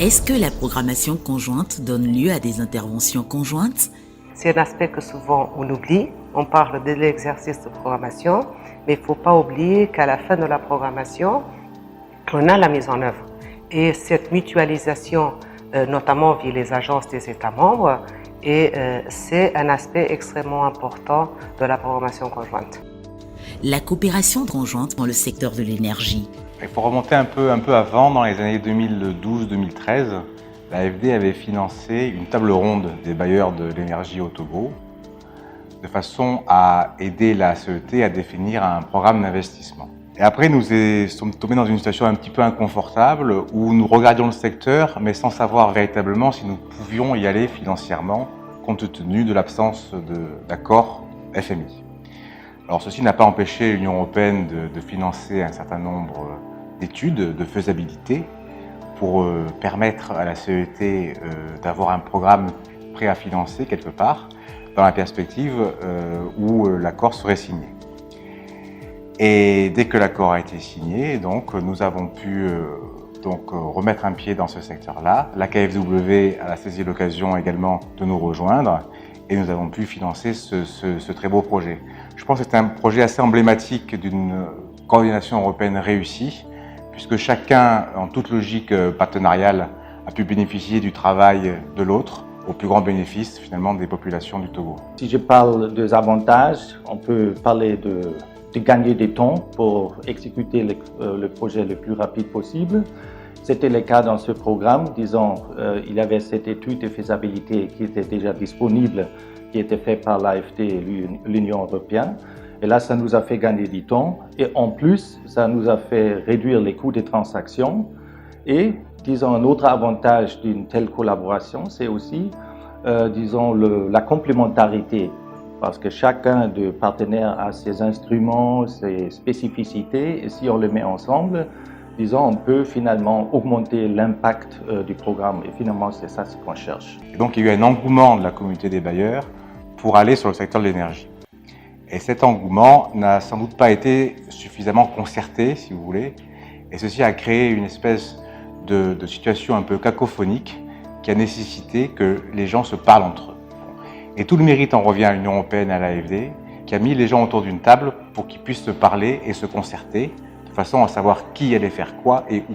Est-ce que la programmation conjointe donne lieu à des interventions conjointes? C'est un aspect que souvent on oublie. On parle de l'exercice de programmation, mais il ne faut pas oublier qu'à la fin de la programmation, on a la mise en œuvre. Et cette mutualisation, notamment via les agences des États membres, c'est un aspect extrêmement important de la programmation conjointe. La coopération conjointe dans le secteur de l'énergie. Il faut remonter un peu avant, dans les années 2012-2013, l'AFD avait financé une table ronde des bailleurs de l'énergie au Togo, de façon à aider la CET à définir un programme d'investissement. Et après, nous sommes tombés dans une situation un petit peu inconfortable où nous regardions le secteur, mais sans savoir véritablement si nous pouvions y aller financièrement, compte tenu de l'absence d'accord FMI. Alors, ceci n'a pas empêché l'Union européenne de financer un certain nombre d'études de faisabilité pour permettre à la CET d'avoir un programme prêt à financer quelque part, dans la perspective où l'accord serait signé. Et dès que l'accord a été signé, donc, nous avons pu remettre un pied dans ce secteur-là. La KfW a saisi l'occasion également de nous rejoindre et nous avons pu financer ce très beau projet. Je pense que c'est un projet assez emblématique d'une coordination européenne réussie, puisque chacun, en toute logique partenariale, a pu bénéficier du travail de l'autre, au plus grand bénéfice finalement des populations du Togo. Si je parle des avantages, on peut parler de gagner du temps pour exécuter le projet le plus rapide possible. C'était le cas dans ce programme. Disons, il y avait cette étude de faisabilité qui était déjà disponible, qui était faite par l'AFD et l'Union européenne. Et là, ça nous a fait gagner du temps. Et en plus, ça nous a fait réduire les coûts des transactions. Et, disons, un autre avantage d'une telle collaboration, c'est aussi, la complémentarité. Parce que chacun des partenaires a ses instruments, ses spécificités. Et si on les met ensemble, disons, on peut finalement augmenter l'impact du programme. Et finalement, c'est ça ce qu'on cherche. Et donc, il y a eu un engouement de la communauté des bailleurs pour aller sur le secteur de l'énergie. Et cet engouement n'a sans doute pas été suffisamment concerté, si vous voulez. Et ceci a créé une espèce de situation un peu cacophonique qui a nécessité que les gens se parlent entre eux. Et tout le mérite en revient à l'Union européenne et à l'AFD, qui a mis les gens autour d'une table pour qu'ils puissent se parler et se concerter, de façon à savoir qui allait faire quoi et où.